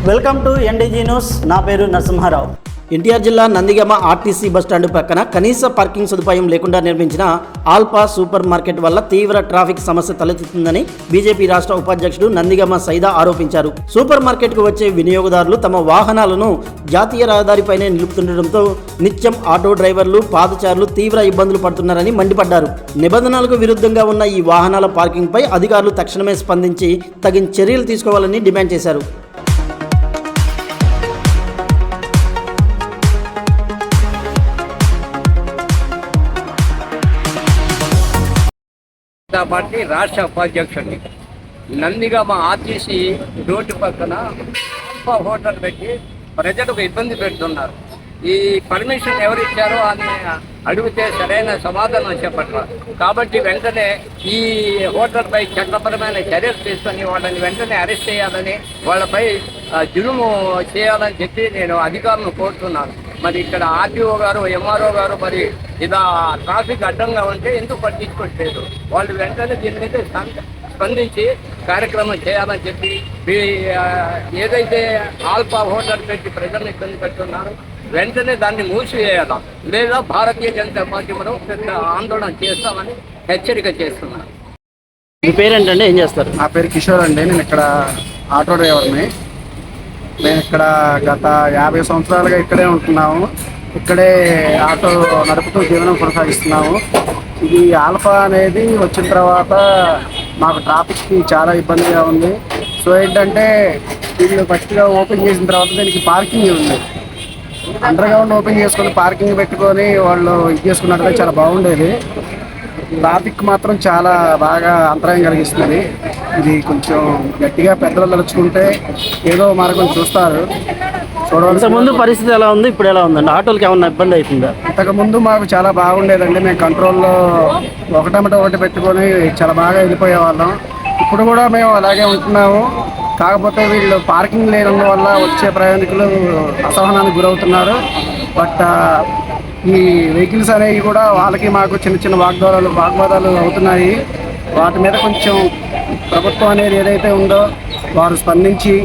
Welcome to ఎన్డీజీ news. నా పేరు నరసింహారావు. ఎన్టీఆర్ జిల్లా నందిగామ ఆర్టీసీ బస్టాండ్ పక్కన కనీస పార్కింగ్ సదుపాయం లేకుండా నిర్మించిన ఆల్ఫా సూపర్ మార్కెట్ వల్ల తీవ్ర ట్రాఫిక్ సమస్య తలెత్తుతుందని బీజేపీ రాష్ట్ర ఉపాధ్యక్షుడు నందిగామ సైదా ఆరోపించారు. సూపర్ మార్కెట్కు వచ్చే వినియోగదారులు తమ వాహనాలను జాతీయ రహదారిపైనే నిలుపుతుండటంతో నిత్యం ఆటో డ్రైవర్లు, పాదచారులు తీవ్ర ఇబ్బందులు పడుతున్నారని మండిపడ్డారు. నిబంధనలకు విరుద్ధంగా ఉన్న ఈ వాహనాల పార్కింగ్పై అధికారులు తక్షణమే స్పందించి తగిన చర్యలు తీసుకోవాలని డిమాండ్ చేశారు. పార్టీ రాష్ట్ర ఉపాధ్యక్షుడిని నందిగామ ఆర్టీసీ రోడ్డు పక్కన హోటల్ పెట్టి ప్రజలకు ఇబ్బంది పెడుతున్నారు. ఈ పర్మిషన్ ఎవరు ఇచ్చారో అని అడిగితే సరైన సమాధానం చెప్పట్లేదు. కాబట్టి వెంటనే ఈ హోటల్పై చట్టపరమైన చర్యలు తీసుకొని వాళ్ళని వెంటనే అరెస్ట్ చేయాలని, వాళ్ళపై జులుము చేయాలని చెప్పి నేను అధికారులను కోరుతున్నాను. మరి ఇక్కడ ఆర్టీఓ గారు, ఎంఆర్ఓ గారు మరి ఇలా ట్రాఫిక్ అడ్డంగా ఉంటే ఎందుకు పట్టించుకోవట్లేదు? వాళ్ళు వెంటనే దీని మీద స్పందించి కార్యక్రమం చేయాలని చెప్పి ఏదైతే ఆల్ఫా హోటల్ పెట్టి ప్రజలను ఇబ్బంది పెడుతున్నారో వెంటనే దాన్ని మూసివేయాలా, లేదా భారతీయ జనతా పార్టీ మనం పెద్ద ఆందోళన చేస్తామని హెచ్చరిక చేస్తున్నాను. మీ పేరేంటంటే ఏం చేస్తారు? నా పేరు కిషోర్ అండి. నేను ఇక్కడ ఆటో డ్రైవర్ని. మేము ఇక్కడ గత 50 సంవత్సరాలుగా ఇక్కడే ఉంటున్నాము. ఇక్కడే ఆటో నడుపుతూ జీవనం కొనసాగిస్తున్నాము. ఇది ఆల్ఫా అనేది వచ్చిన తర్వాత మాకు ట్రాఫిక్కి చాలా ఇబ్బందిగా ఉంది. సో ఏంటంటే వీళ్ళు ఫస్ట్గా ఓపెన్ చేసిన తర్వాత దీనికి పార్కింగ్ ఉంది. అండర్ గ్రౌండ్ ఓపెన్ చేసుకొని పార్కింగ్ పెట్టుకొని వాళ్ళు ఇది చేసుకున్నట్టుగా చాలా బాగుండేది. ట్రాఫిక్ మాత్రం చాలా బాగా అంతరాయం కలిగిస్తుంది. ఇది కొంచెం గట్టిగా పెద్దలు తలుచుకుంటే ఏదో మార్గం చూస్తారు. చూడవలసిన ముందు పరిస్థితి ఎలా ఉంది, ఇప్పుడు ఎలా ఉందండి? ఆటోలకి ఏమన్నా ఇబ్బంది అవుతుందా? ఇంతకుముందు మాకు చాలా బాగుండేదండి. మేము కంట్రోల్లో ఒకటి పెట్టుకొని చాలా బాగా వెళ్ళిపోయే వాళ్ళం. ఇప్పుడు కూడా మేము అలాగే ఉంటున్నాము. కాకపోతే వీళ్ళు పార్కింగ్ లేనందువల్ల వచ్చే ప్రయాణికులు అసహనానికి గురవుతున్నారు. బట్ ఈ వెహికల్స్ అనేవి కూడా వాళ్ళకి మాకు చిన్న చిన్న వాగ్వాదాలు అవుతున్నాయి. వాటి మీద కొంచెం ప్రభుత్వం అనేది ఏదైతే ఉందో వారు స్పందించి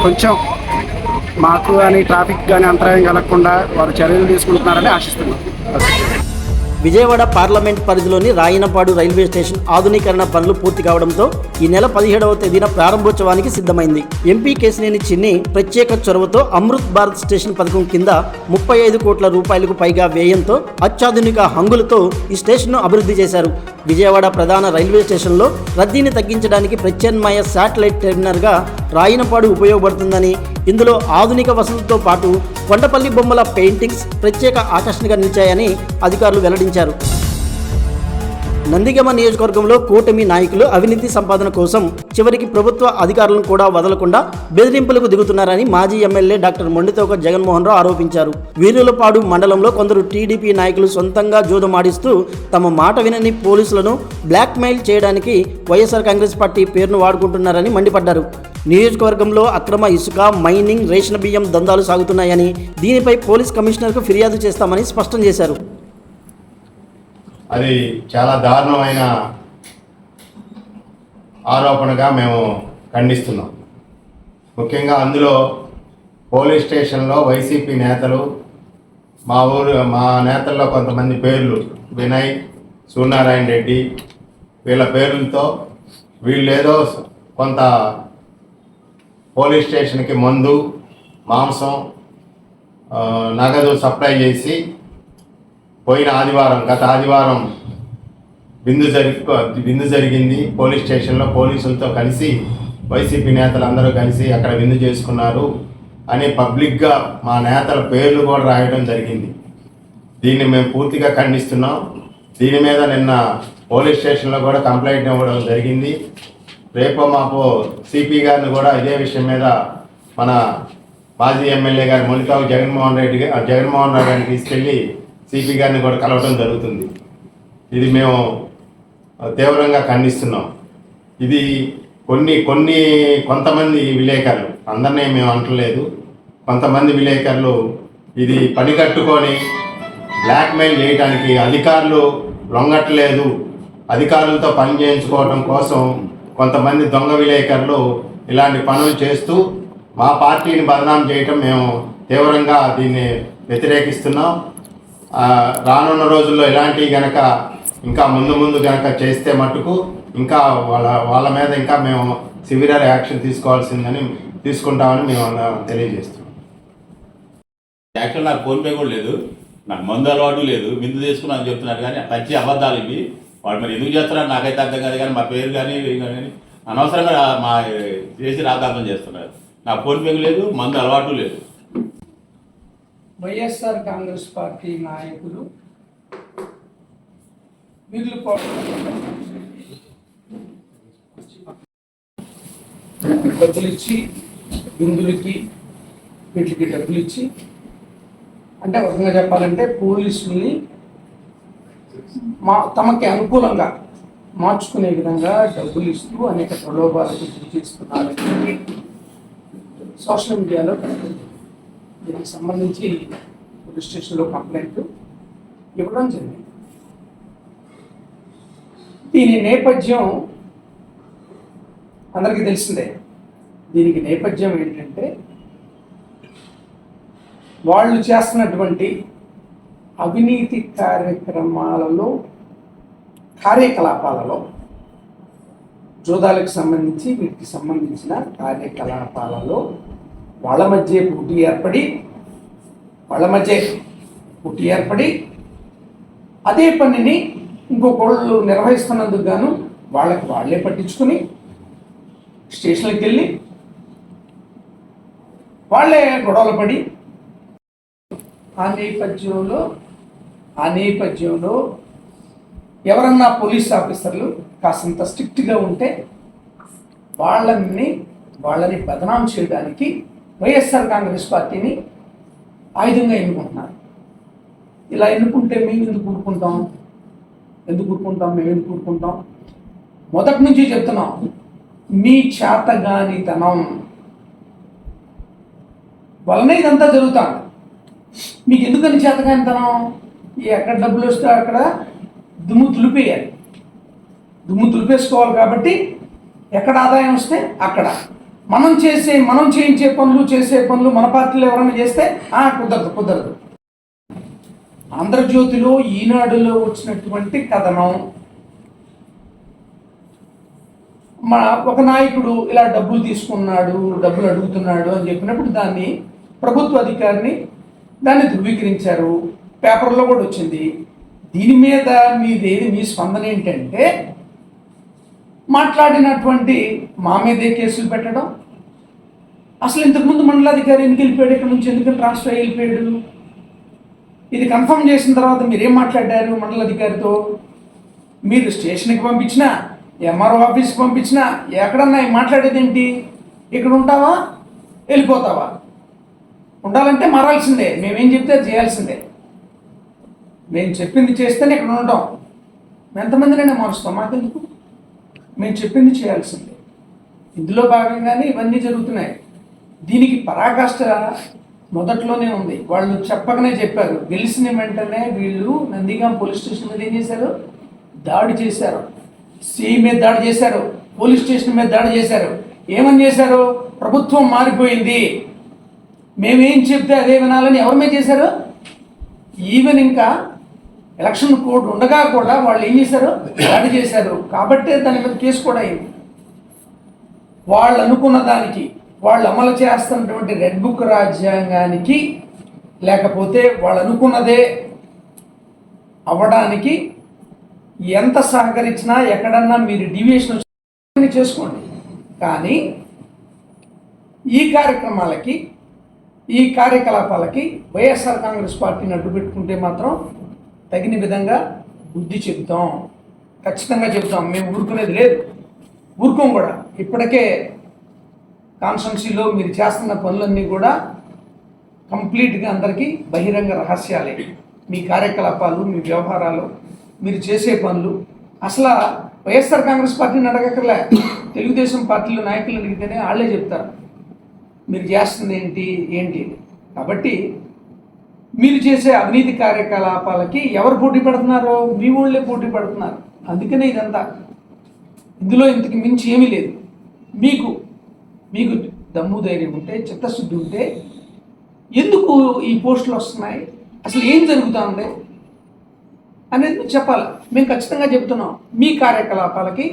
కొంచెం మాకు కానీ ట్రాఫిక్ కానీ అంతరాయం కలగకుండా వారు చర్యలు తీసుకుంటున్నారని ఆశిస్తున్నాం. విజయవాడ పార్లమెంట్ పరిధిలోని రాయనపాడు రైల్వే స్టేషన్ ఆధునీకరణ పనులు పూర్తి కావడంతో ఈ నెల 17వ తేదీన ప్రారంభోత్సవానికి సిద్ధమైంది. ఎంపీ కేశినేని చిన్ని ప్రత్యేక చొరవతో అమృత్ భారత్ స్టేషన్ పథకం కింద 35 కోట్ల రూపాయలకు పైగా వ్యయంతో అత్యాధునిక హంగులతో ఈ స్టేషన్ను అభివృద్ధి చేశారు. విజయవాడ ప్రధాన రైల్వే స్టేషన్లో రద్దీని తగ్గించడానికి ప్రత్యామ్నాయ శాటిలైట్ టెర్మినల్గా రాయనపాడు ఉపయోగపడుతుందని, ఇందులో ఆధునిక వసతులతో పాటు కొండపల్లి బొమ్మల పెయింటింగ్స్ ప్రత్యేక ఆకర్షణగా నిలిచాయని అధికారులు వెల్లడించారు. నందిగామ నియోజకవర్గంలో కూటమి నాయకులు అవినీతి సంపాదన కోసం చివరికి ప్రభుత్వ అధికారులను కూడా వదలకుండా బెదిరింపులకు దిగుతున్నారని మాజీ ఎమ్మెల్యే డాక్టర్ మొండితోక జగన్మోహన్ రావు ఆరోపించారు. వీరులపాడు మండలంలో కొందరు టీడీపీ నాయకులు సొంతంగా జూదమాడిస్తూ తమ మాట వినని పోలీసులను బ్లాక్మెయిల్ చేయడానికి వైఎస్ఆర్ కాంగ్రెస్ పార్టీ పేరును వాడుకుంటున్నారని మండిపడ్డారు. నియోజకవర్గంలో అక్రమ ఇసుక, మైనింగ్, రేషన్ బియ్యం దందాలు సాగుతున్నాయని, దీనిపై పోలీస్ కమిషనర్కు ఫిర్యాదు చేస్తామని స్పష్టం చేశారు. అది చాలా దారుణమైన ఆరోపణగా మేము ఖండిస్తున్నాం. ముఖ్యంగా అందులో పోలీస్ స్టేషన్లో వైసీపీ నేతలు, మా నేతల్లో కొంతమంది పేర్లు వినయ్, సూర్యనారాయణ రెడ్డి వీళ్ళ పేర్లతో వీళ్ళేదో కొంత పోలీస్ స్టేషన్కి మందు, మాంసం, నగదు సప్లై చేసి గత ఆదివారం విందు జరిగింది. పోలీస్ స్టేషన్లో పోలీసులతో కలిసి వైసీపీ నేతలందరూ కలిసి అక్కడ విందు చేసుకున్నారు అని పబ్లిక్గా మా నేతల పేర్లు కూడా రాయడం జరిగింది. దీన్ని మేము పూర్తిగా ఖండిస్తున్నాం. దీని మీద నిన్న పోలీస్ స్టేషన్లో కూడా కంప్లైంట్ ఇవ్వడం జరిగింది. రేపో మాపో సిపి గారిని కూడా ఇదే విషయం మీద మన మాజీ ఎమ్మెల్యే గారు మొండితోక జగన్మోహన్ రావు గారిని తీసుకెళ్ళి సిపి గారిని కూడా కలవడం జరుగుతుంది. ఇది మేము తీవ్రంగా ఖండిస్తున్నాం. ఇది కొంతమంది విలేకరులు, అందరినీ మేము అంటలేదు, కొంతమంది విలేకరులు ఇది పనికట్టుకొని బ్లాక్మెయిల్ చేయడానికి, అధికారులు లొంగట్లేదు, అధికారులతో పని చేయించుకోవడం కోసం కొంతమంది దొంగ విలేకరులు ఇలాంటి పనులు చేస్తూ మా పార్టీని బదనాం చేయటం మేము తీవ్రంగా దీన్ని వ్యతిరేకిస్తున్నాం. రానున్న రోజుల్లో ఇలాంటివి గనక ఇంకా ముందు గనక చేస్తే మట్టుకు ఇంకా వాళ్ళ మీద ఇంకా మేము సివియర్ యాక్షన్ తీసుకుంటామని మేము తెలియజేస్తున్నాం. యాక్చువల్ నాకు ఫోన్పే కూడా లేదు, నాకు మందు అలవాటు లేదు, విందు తీసుకున్నా అని చెప్తున్నారు. కానీ పచ్చి అబద్ధాలు ఇవి. వాళ్ళు మరి ఎందుకు చేస్తున్నారు నాకైతే అర్థం కాదు. కానీ మా పేరు కానీ అనవసరంగా మా చేసి రాద్ధాంతం చేస్తున్నారు. నాకు ఫోన్పే లేదు, మందు అలవాటు లేదు. వైఎస్ఆర్ కాంగ్రెస్ పార్టీ నాయకులు వీళ్ళు డబ్బులు ఇచ్చి బిందులకి వీటికి డబ్బులు ఇచ్చి, అంటే ఒక విధంగా చెప్పాలంటే పోలీసుల్ని తమకి అనుకూలంగా మార్చుకునే విధంగా డబ్బులు ఇస్తూ అనేక ప్రలోభాలకు గురి చేస్తున్నారు. సోషల్ మీడియాలో దీనికి సంబంధించి పోలీస్ స్టేషన్లో కంప్లైంట్ ఇవ్వడం జరిగింది. దీని నేపథ్యం అందరికీ తెలిసిందే. దీనికి నేపథ్యం ఏంటంటే వాళ్ళు చేస్తున్నటువంటి అవినీతి కార్యకలాపాలలో జోదాలకు సంబంధించి వీటికి సంబంధించిన కార్యకలాపాలలో వాళ్ళ మధ్య పోటీ ఏర్పడి అదే పనిని ఇంకొకళ్ళు నిర్వహిస్తున్నందుకు గాను వాళ్ళే పట్టించుకుని స్టేషన్కి వెళ్ళి వాళ్ళే గొడవలు పడి ఆ నేపథ్యంలో ఎవరన్నా పోలీస్ ఆఫీసర్లు కాసంత స్ట్రిక్ట్గా ఉంటే వాళ్ళని బదనాం చేయడానికి వైఎస్ఆర్ కాంగ్రెస్ పార్టీని ఆయుధంగా ఎన్నుకుంటున్నారు. ఇలా ఎన్నుకుంటే మేము ఎందుకు ఊరుకుంటాం? మొదటి నుంచి చెప్తున్నాం, మీ చేతగానితనం వలన ఇదంతా జరుగుతాం. మీకు ఎందుకని చేతగానితనం? ఎక్కడ డబ్బులు వస్తే అక్కడ దుమ్ము దులిపేసుకోవాలి. కాబట్టి ఎక్కడ ఆదాయం వస్తే అక్కడ మనం చేయించే పనులు మన పార్టీలో ఎవరైనా చేస్తే కుదరదు. ఆంధ్రజ్యోతిలో ఈనాడులో వచ్చినటువంటి కథనం, ఒక నాయకుడు ఇలా డబ్బులు తీసుకున్నాడు, డబ్బులు అడుగుతున్నాడు అని చెప్పినప్పుడు దాన్ని ప్రభుత్వ అధికారిని దాన్ని ధృవీకరించారు, పేపర్లో కూడా వచ్చింది. దీని మీద మీ స్పందన ఏంటంటే మాట్లాడినటువంటి మా మీదే కేసులు పెట్టడం. అసలు ఇంతకుముందు మండలాధికారి ఎందుకు వెళ్ళిపోయాడు, ఇక్కడ నుంచి ఎందుకని ట్రాన్స్ఫర్ వెళ్ళిపోయాడు? ఇది కన్ఫర్మ్ చేసిన తర్వాత మీరేం మాట్లాడారు మండలాధికారితో? మీరు స్టేషన్కి పంపించినా, ఎంఆర్ఓ ఆఫీస్కి పంపించినా ఎక్కడన్నా మాట్లాడేది ఏంటి? ఇక్కడ ఉంటావా, వెళ్ళిపోతావా? ఉండాలంటే మారాల్సిందే, మేమేం చెప్తే చేయాల్సిందే. మేము చెప్పింది చేస్తేనే ఇక్కడ ఉంటాం. ఎంతమందినైనా మారుస్తాం, మాకెందుకు? మేము చెప్పింది చేయాల్సిందే. ఇందులో భాగంగానే ఇవన్నీ జరుగుతున్నాయి. దీనికి పరాకాష్ట మొదట్లోనే ఉంది. వాళ్ళు చెప్పకనే చెప్పారు. గెలిచిన వెంటనే వీళ్ళు నందిగాం పోలీస్ స్టేషన్ మీద ఏం చేశారు? దాడి చేశారు. సిఐ మీద దాడి చేశారు, పోలీస్ స్టేషన్ మీద దాడి చేశారు. ఏమని చేశారు? ప్రభుత్వం మారిపోయింది, మేమేం చెప్తే అదే వినాలని ఎవరి మీద చేశారు? ఈవెన్ ఇంకా ఎలక్షన్ కోడ్ ఉండగా కూడా వాళ్ళు ఏం చేశారు? దాడి చేశారు. కాబట్టి దాని మీద కేసు కూడా అయింది. వాళ్ళు అనుకున్న దానికి, వాళ్ళు అమలు చేస్తున్నటువంటి రెడ్ బుక్ రాజ్యాంగానికి, లేకపోతే వాళ్ళు అనుకున్నదే అవ్వడానికి ఎంత సహకరించినా ఎక్కడన్నా మీరు డీవియేషన్ చేసుకోండి. కానీ ఈ కార్యకలాపాలకి వైఎస్ఆర్ కాంగ్రెస్ పార్టీని అడ్డు పెట్టుకుంటే మాత్రం తగిన విధంగా బుద్ధి చెప్తాం, ఖచ్చితంగా చెప్తాం. మేము ఊరుకునేది లేదు, ఊరుకోం కూడా. ఇప్పటికే కాన్స్టిట్యున్సీలో మీరు చేస్తున్న పనులన్నీ కూడా కంప్లీట్గా అందరికీ బహిరంగ రహస్యాలే. మీ కార్యకలాపాలు, మీ వ్యవహారాలు, మీరు చేసే పనులు. అసలు వైఎస్ఆర్ కాంగ్రెస్ పార్టీని అడగక్కర్లే, తెలుగుదేశం పార్టీలో నాయకులు అడిగితేనే వాళ్ళే చెప్తారు మీరు చేస్తుంది ఏంటి. కాబట్టి మీరు చేసే అవినీతి కార్యకలాపాలకి ఎవరు పోటీ పడుతున్నారో? మీ ఊళ్ళే పోటీ పడుతున్నారు. అందుకనే ఇదంతా. ఇందులో ఇంతకు మించి ఏమీ లేదు. మీకు దమ్ము ధైర్యం ఉంటే, చిత్తశుద్ధి ఉంటే ఎందుకు ఈ పోస్టులు వస్తున్నాయి, అసలు ఏం జరుగుతూ ఉంది అనేది మీరు చెప్పాలి. మేము ఖచ్చితంగా చెప్తున్నాం, మీ కార్యకలాపాలకి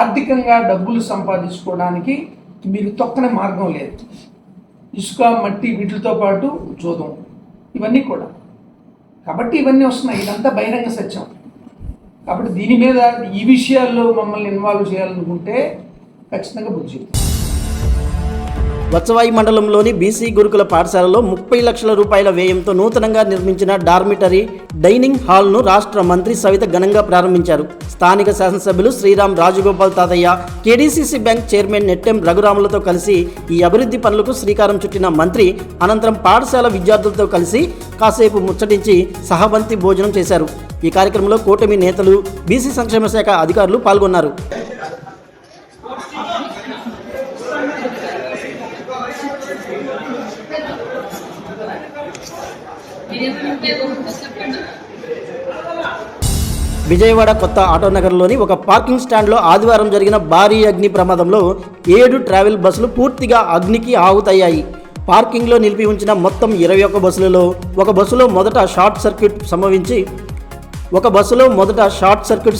ఆర్థికంగా డబ్బులు సంపాదించుకోవడానికి మీరు తొక్కని మార్గం లేదు. ఇసుక, మట్టి, వీటితో పాటు జోదం, ఇవన్నీ కూడా. కాబట్టి ఇవన్నీ వస్తున్నాయి. ఇదంతా బహిరంగ సత్యం. కాబట్టి దీని మీద ఈ విషయాల్లో మమ్మల్ని ఇన్వాల్వ్ చేయాలనుకుంటే ఖచ్చితంగా బుద్ధి. వత్సవాయి మండలంలోని బీసీ గురుకుల పాఠశాలలో 30 లక్షల రూపాయల వ్యయంతో నూతనంగా నిర్మించిన డార్మిటరీ డైనింగ్ హాల్ను రాష్ట్ర మంత్రి సవిత ఘనంగా ప్రారంభించారు. స్థానిక శాసనసభ్యులు శ్రీరామ్ రాజగోపాల్ తాతయ్య, కేడీసీసీ బ్యాంక్ చైర్మన్ నెట్టెం రఘురాములతో కలిసి ఈ అభివృద్ధి పనులకు శ్రీకారం చుట్టిన మంత్రి అనంతరం పాఠశాల విద్యార్థులతో కలిసి కాసేపు ముచ్చటించి సహబంతి భోజనం చేశారు. ఈ కార్యక్రమంలో కూటమి నేతలు, బీసీ సంక్షేమ శాఖ అధికారులు పాల్గొన్నారు. విజయవాడ కొత్త ఆటోనగర్లోని ఒక పార్కింగ్ స్టాండ్లో ఆదివారం జరిగిన భారీ అగ్ని ప్రమాదంలో 7 ట్రావెల్ బస్సులు పూర్తిగా అగ్నికి ఆహుతయ్యాయి. పార్కింగ్లో నిలిపి ఉంచిన మొత్తం 21 బస్సులలో ఒక బస్సులో మొదట షార్ట్ సర్క్యూట్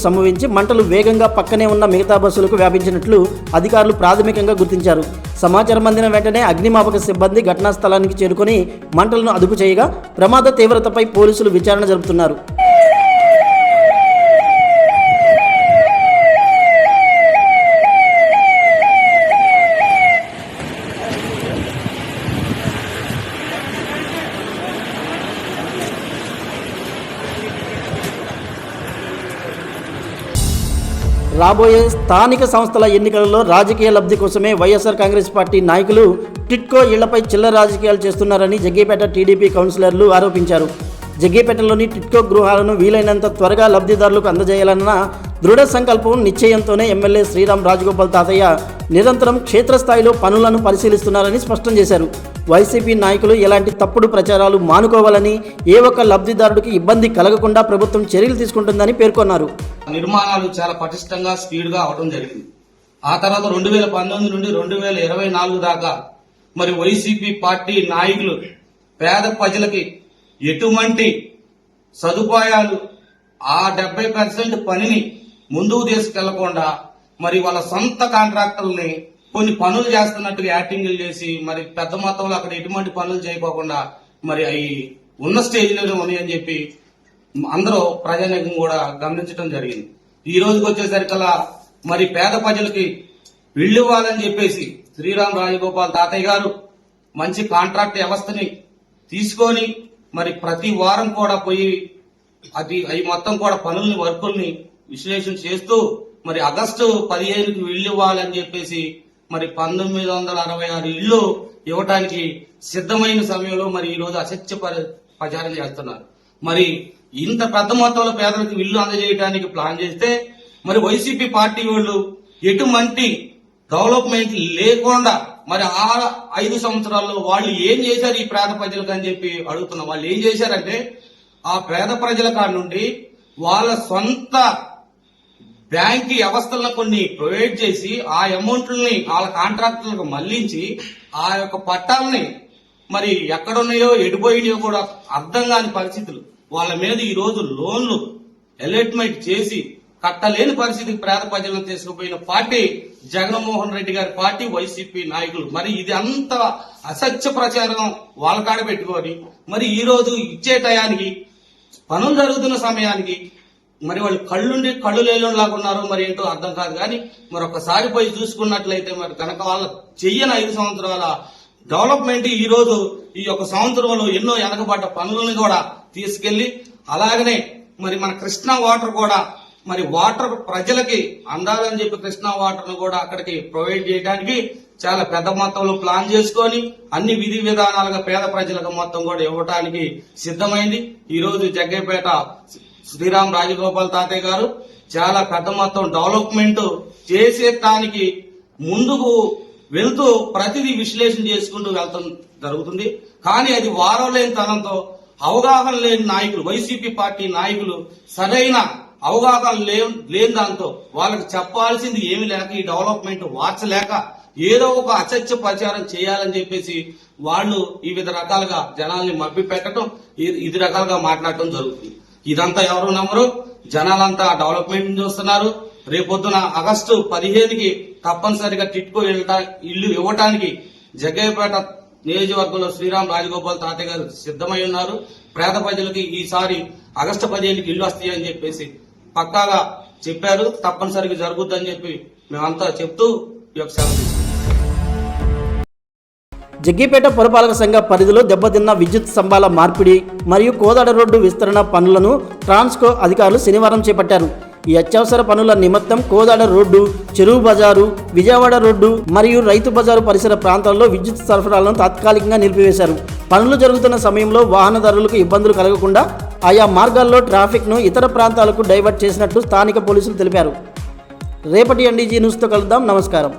సంభవించి మంటలు వేగంగా పక్కనే ఉన్న మిగతా బస్సులకు వ్యాపించినట్లు అధికారులు ప్రాథమికంగా గుర్తించారు. సమాచారం అందిన వెంటనే అగ్నిమాపక సిబ్బంది ఘటనా స్థలానికి చేరుకొని మంటలను అదుపు చేయగా ప్రమాద తీవ్రతపై పోలీసులు విచారణ జరుపుతున్నారు. రాబోయే స్థానిక సంస్థల ఎన్నికలలో రాజకీయ లబ్ధి కోసమే వైఎస్ఆర్ కాంగ్రెస్ పార్టీ నాయకులు టిట్కో ఇళ్లపై చిల్లర రాజకీయాలు చేస్తున్నారని జగ్గేపేట టీడీపీ కౌన్సిలర్లు ఆరోపించారు. జగ్గేపేటలోని టిట్కో గృహాలను వీలైనంత త్వరగా లబ్ధిదారులకు అందజేయాలన్న దృఢ సంకల్పం, నిశ్చయంతోనే ఎమ్మెల్యే శ్రీరామ్ రాజగోపాల్ తాతయ్య నిరంతరం క్షేత్రస్థాయిలో పనులను పరిశీలిస్తున్నారని స్పష్టం చేశారు. వైసీపీ నాయకులు ఎలాంటి తప్పుడు ప్రచారాలు మానుకోవాలని, ఏ ఒక్క లబ్ధిదారుడికి ఇబ్బంది కలగకుండా ప్రభుత్వం చర్యలు తీసుకుంటుందని పేర్కొన్నారు. నిర్మాణాలు చాలా పటిష్టంగా స్పీడ్గా అవడం జరిగింది. ఆ తర్వాత 2019 నుండి 2024 దాకా మరి వైసీపీ పార్టీ నాయకులు పేద ప్రజలకి ఎటువంటి సదుపాయాలు, ఆ 70% పనిని ముందుకు తీసుకెళ్లకుండా మరి వాళ్ళ సొంత కాంట్రాక్టర్లని కొన్ని పనులు చేస్తున్నట్టుగా యాక్టింగ్లు చేసి మరి పెద్ద మొత్తంలో అక్కడ ఎటువంటి పనులు చేయకోకుండా మరి అవి ఉన్న స్టేజ్లోనే ఉన్నాయని చెప్పి అందరూ ప్రజానీకం కూడా గమనించడం జరిగింది. ఈ రోజుకి వచ్చేసరికల్లా మరి పేద ప్రజలకి ఇళ్ళు ఇవ్వాలని చెప్పేసి శ్రీరామ్ రాజగోపాల్ తాతయ్య గారు మంచి కాంట్రాక్ట్ వ్యవస్థని తీసుకొని మరి ప్రతి వారం కూడా పోయి అవి మొత్తం కూడా పనుల్ని, వర్కుల్ని విశ్లేషణ చేస్తూ మరి ఆగస్టు 15కి ఇళ్ళు ఇవ్వాలని చెప్పేసి మరి 1966 ఇళ్ళు ఇవ్వటానికి సిద్ధమైన సమయంలో మరి ఈ రోజు అసత్య ప్రచారం చేస్తున్నారు. మరి ఇంత పెద్ద మొత్తంలో పేదలకు ఇల్లు అందజేయడానికి ప్లాన్ చేస్తే మరి వైసీపీ పార్టీ వాళ్ళు ఎటువంటి డెవలప్మెంట్ లేకుండా మరి ఆ 5 సంవత్సరాల్లో వాళ్ళు ఏం చేశారు ఈ పేద ప్రజలకు అని చెప్పి అడుగుతున్నాం. వాళ్ళు ఏం చేశారంటే ఆ పేద ప్రజల కాడ నుండి వాళ్ళ సొంత బ్యాంక్ వ్యవస్థలను కొన్ని ప్రొవైడ్ చేసి ఆ అమౌంట్లని వాళ్ళ కాంట్రాక్టర్లకు మళ్లించి ఆ యొక్క పట్టాలని మరి ఎక్కడున్నాయో ఎడిపోయినాయో కూడా అర్థం కాని పరిస్థితులు వాళ్ళ మీద ఈ రోజు లోన్లు అలాట్మెంట్ చేసి కట్టలేని పరిస్థితికి పేద ప్రజలను తీసుకుపోయిన పార్టీ జగన్మోహన్ రెడ్డి గారి పార్టీ, వైసీపీ నాయకులు. మరి ఇది అంత అసత్య ప్రచారం వాళ్ళ కాడ పెట్టుకొని మరి ఈ రోజు ఇచ్చే టయానికి, పనులు జరుగుతున్న సమయానికి మరి వాళ్ళు కళ్ళు లేనిలాగా ఉన్నారు. మరి ఏంటో అర్థం కాదు. కానీ మరి ఒక్కసారి పోయి చూసుకున్నట్లయితే మరి కనుక వాళ్ళ చెయ్యని 5 సంవత్సరాల డెవలప్మెంట్ ఈ రోజు ఈ యొక్క సంవత్సరంలో ఎన్నో వెనకబడ్డ పనులను కూడా తీసుకెళ్లి, అలాగనే మరి మన కృష్ణా వాటర్ కూడా మరి వాటర్ ప్రజలకి అందాలని చెప్పి కృష్ణా వాటర్ ను కూడా అక్కడికి ప్రొవైడ్ చేయడానికి చాలా పెద్ద మొత్తంలో ప్లాన్ చేసుకొని అన్ని విధి విధానాలుగా పేద ప్రజలకు మొత్తం కూడా ఇవ్వడానికి సిద్ధమైంది. ఈ రోజు జగ్గేపేట శ్రీరామ్ రాజగోపాల్ తాతయ్య గారు చాలా పెద్ద మొత్తం డెవలప్మెంట్ చేసేటానికి ముందుకు వెళ్తూ ప్రతిదీ విశ్లేషణ చేసుకుంటూ వెళ్తాం జరుగుతుంది. కానీ అది వారం లేని తనంతో, అవగాహన లేని నాయకులు, వైసీపీ పార్టీ నాయకులు సరైన అవగాహన లేని దాంతో వాళ్ళకి చెప్పాల్సింది ఏమి లేక, ఈ డెవలప్మెంట్ వార్చలేక ఏదో ఒక అసత్య ప్రచారం చేయాలని చెప్పేసి వాళ్ళు వివిధ రకాలుగా జనాల్ని మభ్య పెట్టడం, ఇది రకాలుగా మాట్లాడటం జరుగుతుంది. ఇదంతా ఎవరు నమ్మరు. జనాలంతా డెవలప్మెంట్ చూస్తున్నారు. రేపొద్దున ఆగస్టు 15కి తప్పనిసరిగా టిట్కో ఇల్లు ఇవ్వటానికి జగ్గయ్యపేట నియోజకవర్గంలో శ్రీరామ్ రాజగోపాల్ తాతయ్య గారు సిద్ధమై ఉన్నారు. పేద ప్రజలకి ఈసారి ఆగస్టు 15కి ఇల్లు వస్తాయని చెప్పేసి పక్కాగా చెప్పారు. తప్పనిసరిగా జరుగుద్దని చెప్పి మేమంతా చెప్తూ ఈ యొక్క సేవ తీసుకున్నాం. జగ్గయ్యపేట పురపాలక సంఘ పరిధిలో దెబ్బతిన్న విద్యుత్ స్తంభాల మార్పిడి మరియు కోదాడ రోడ్డు విస్తరణ పనులను ట్రాన్స్కో అధికారులు శనివారం చేపట్టారు. ఈ అత్యవసర పనుల నిమిత్తం కోదాడ రోడ్డు, చెరువు బజారు, విజయవాడ రోడ్డు మరియు రైతు బజారు పరిసర ప్రాంతాల్లో విద్యుత్ సరఫరాలను తాత్కాలికంగా నిలిపివేశారు. పనులు జరుగుతున్న సమయంలో వాహనదారులకు ఇబ్బందులు కలగకుండా ఆయా మార్గాల్లో ట్రాఫిక్ను ఇతర ప్రాంతాలకు డైవర్ట్ చేసినట్లు స్థానిక పోలీసులు తెలిపారు. రేపటి NDG న్యూస్తో కలుద్దాం. నమస్కారం.